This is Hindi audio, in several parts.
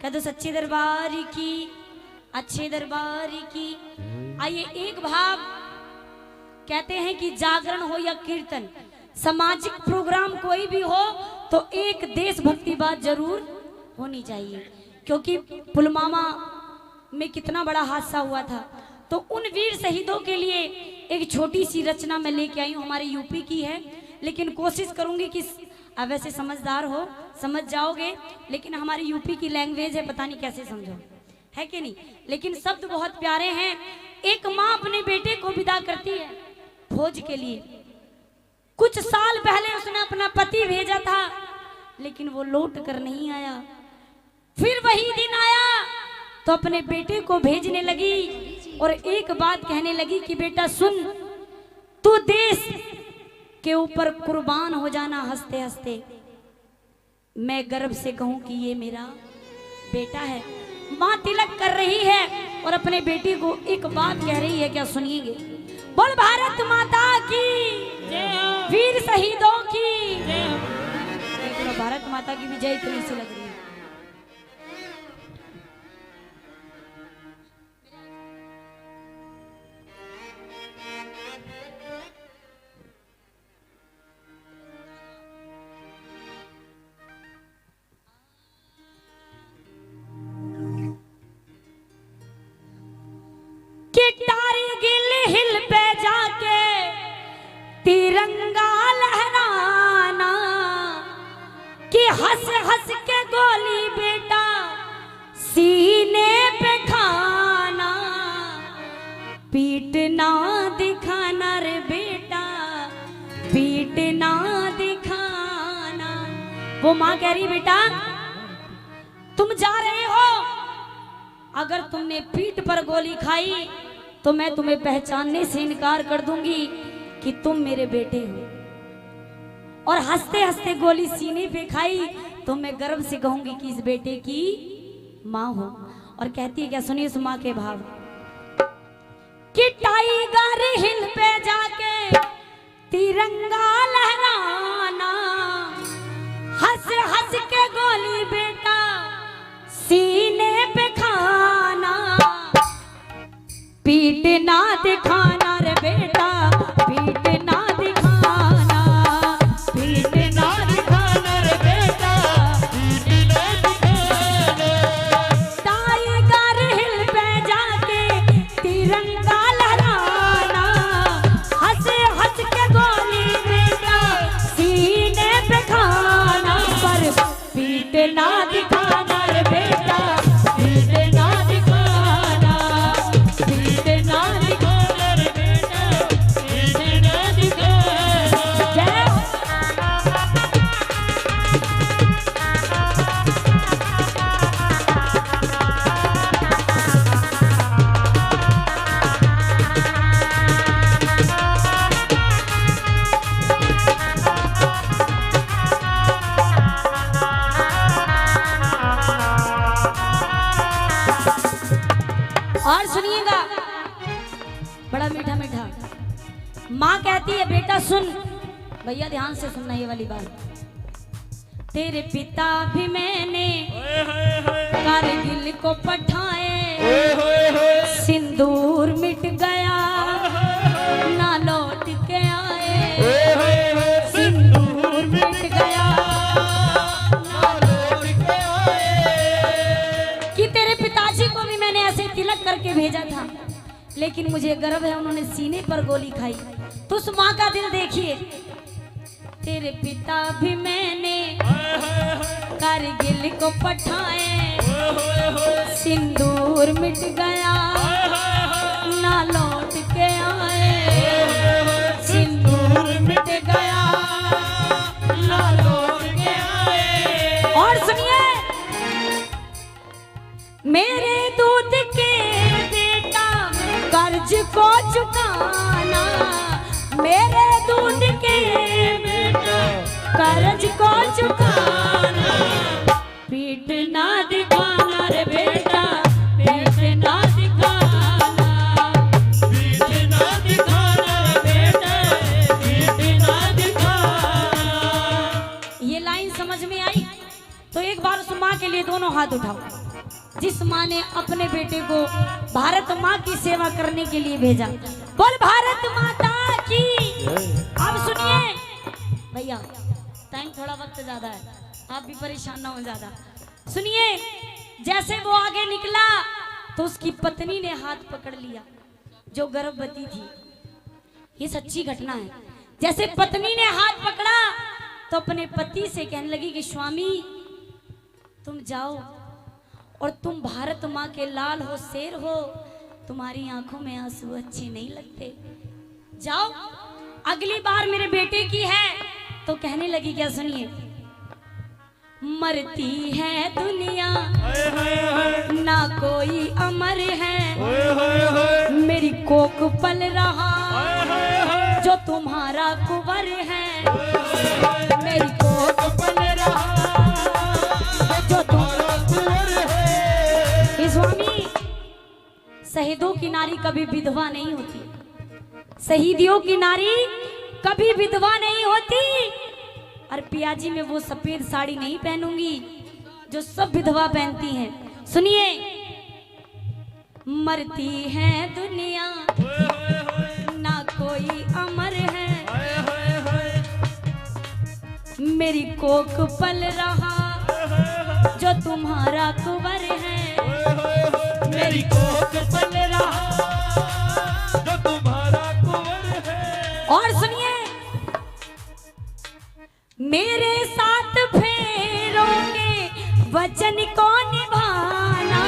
कह दो सच्चे दरबार की, अच्छे दरबार की। आइए एक भाव, कहते हैं कि जागरण हो या कीर्तन, सामाजिक प्रोग्राम कोई भी हो तो एक देशभक्ति बात जरूर होनी चाहिए, क्योंकि पुलवामा में कितना बड़ा हादसा हुआ था। तो उन वीर शहीदों के लिए एक छोटी सी रचना मैं लेके आई हूँ, हमारे यूपी की है, लेकिन कोशिश करूंगी कि अब वैसे समझदार हो समझ जाओगे, लेकिन हमारी यूपी की लैंग्वेज है, पता नहीं कैसे समझो, है कि नहीं, लेकिन शब्द बहुत प्यारे हैं। एक माँ अपने बेटे को विदा करती है फौज के लिए। कुछ साल पहले उसने अपना पति भेजा था, लेकिन वो लौट कर नहीं आया। फिर वही दिन आया तो अपने बेटे को भेजने लगी और एक बात कहने लगी कि बेटा सुन, तू देश के ऊपर कुर्बान हो जाना हंसते हंसते। मैं गर्व से कहूं कि ये मेरा बेटा है। माँ तिलक कर रही है और अपने बेटे को एक बात कह रही है, क्या सुनिएंगे। बोल भारत माता की, वीर शहीदों की। भारत माता की भी जय इतनी सी लग रही है। हिल पे जाके तिरंगा लहराना, कि हंस हंस के गोली बेटा सीने पे खाना, पीट ना दिखाना रे बेटा, पीट ना दिखाना। वो माँ कह रही बेटा तुम जा रहे हो, अगर तुमने पीठ पर गोली खाई तो मैं तुम्हें पहचानने से इनकार कर दूंगी कि तुम मेरे बेटे हो। और हंसते हंसते गोली सीने पे खाई तो मैं गर्व से कहूंगी कि इस बेटे की माँ हो। और कहती है क्या, सुनिए उस माँ के भाव, कि टाइगर हिल पे जाके तिरंगा लहराना, हंस हंस के गोली बेटा सीने पे खाना, पीट ना दिखाना रे बेटा, पीट ना दिखाना, पीट ना दिखाना रे बेटा, पीट ना दिखाना। टाइगर हिल पे जाके तिरंगा लहराना, हंस हंस के गोली बेटा सीने पे खाना, पर पीट ना दिखाना रे बेटा, पीट ना दिखाना, पीट ना दिखाना रे बेटा, पीट ना दिखाना। और सुनिएगा बड़ा मीठा मीठा, माँ कहती है बेटा सुन, भैया ध्यान से सुनना ये वाली बात। तेरे पिता भी मैंने कारगिल को पठाए, सिंदूर मिट गया ना लौट के आए, सिंदूर मिट गया ना लौट के आए। कि तेरे पिताजी को भी मैंने ऐसे तिलक करके भेजा था, लेकिन मुझे गर्व है उन्होंने सीने पर गोली खाई। तो उस माँ का दिल देखिए, तेरे पिता भी मैंने कारगिल को पठाए, सिंदूर मिट गया ना लौट के आए, सिंदूर मिट गया ना लौट के आए। और सुनिए, मेरे दूध के बेटा कर्ज को चुकाना, मेरे दूध के बेटा कर्ज को चुकाना, पीठ ना दिखाना रे बेटा, पीठ ना दिखाना, पीठ ना दिखाना रे बेटा, पीठ ना दिखाना। ये लाइन समझ में आई तो एक बार उस माँ के लिए दोनों हाथ उठाओ। जिस माँ ने अपने बेटे को भारत माँ की सेवा करने के लिए भेजा। बोल भारत माता की। अब सुनिए भैया, टाइम थोड़ा वक्त ज्यादा है, आप भी परेशान ना हो ज्यादा। सुनिए, जैसे वो आगे निकला तो उसकी पत्नी ने हाथ पकड़ लिया जो गर्भवती थी। ये सच्ची घटना है। जैसे पत्नी ने हाथ पकड़ा तो अपने पति से कहने लगी कि स्वामी तुम जाओ और तुम भारत माँ के लाल हो, शेर हो, तुम्हारी आंखों में आंसू अच्छे नहीं लगते, जाओ, अगली बार मेरे बेटे की है। तो कहने लगी क्या, सुनिए, मरती है दुनिया ना कोई अमर है, मेरी कोख पल रहा जो तुम्हारा कुंवर है, मेरी कोख पल रहा जो तुम्हारा कुंवर है। स्वामी, शहीदों की नारी कभी विधवा नहीं होती, शहीदियों की नारी कभी विधवा नहीं होती। और पियाजी में वो सफेद साड़ी नहीं पहनूंगी जो सब विधवा पहनती हैं। सुनिए, मरती है दुनिया ना कोई अमर है, मेरी कोख पल रहा जो तुम्हारा कुंवर है, मेरी कोख पल रहा जो तुम्हारा कुंवर है। और सुनिए, मेरे साथ फेरोगे वचन को निभाना,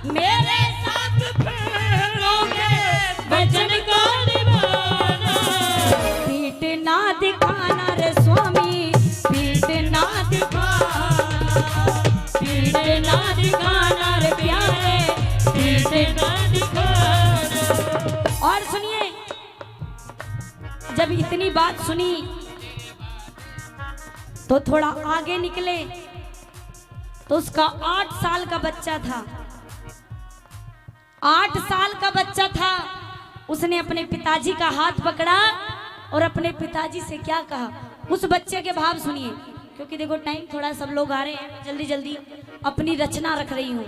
मेरे साथ फेरोगे वचन को निभाना, पीठ ना दिखाना रे स्वामी, पीठ ना दिखाना, पीठ ना दिखाना रे प्यारे, पीठ ना दिखाना। और सुनिए, जब इतनी बात सुनी तो थोड़ा आगे निकले तो उसका 8 साल का बच्चा था, 8 साल का बच्चा था। उसने अपने पिताजी का हाथ पकड़ा और अपने पिताजी से क्या कहा, उस बच्चे के भाव सुनिए, क्योंकि देखो टाइम थोड़ा, सब लोग आ रहे हैं, मैं जल्दी जल्दी अपनी रचना रख रही हूं।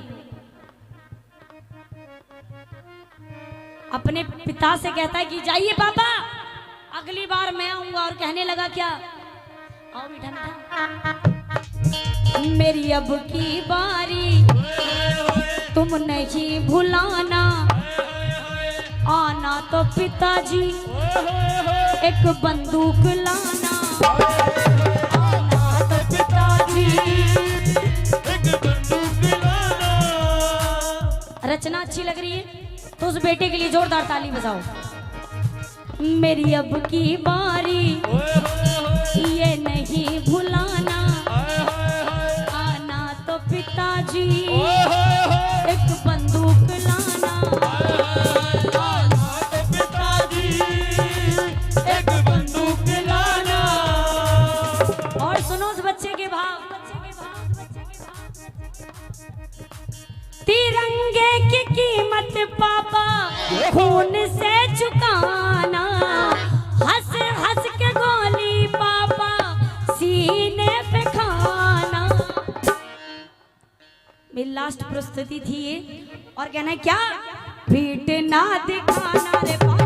अपने पिता से कहता है कि जाइए पापा, अगली बार मैं आऊंगा। और कहने लगा क्या, आओ मीठा मीठा, मेरी अब की बारी तुम नहीं भुलाना, आना तो पिताजी एक बंदूक लाना, आना तो पिताजी एक बंदूक लाना। रचना अच्छी लग रही है तो उस बेटे के लिए जोरदार ताली बजाओ। मेरी अब की बारी ये नहीं भुलाना, आना तो पिताजी एक बंदूक लाना, आना तो पिताजी एक बंदूक लाना। और सुनो उस बच्चे के भाव, तिरंगे की कीमत पापा खून से चुकाना, हंस हंस के गोली पापा सीने पे खाना। मेरी लास्ट प्रस्तुति थी ये, और कहना है क्या, पीठ ना दिखाना रे पापा।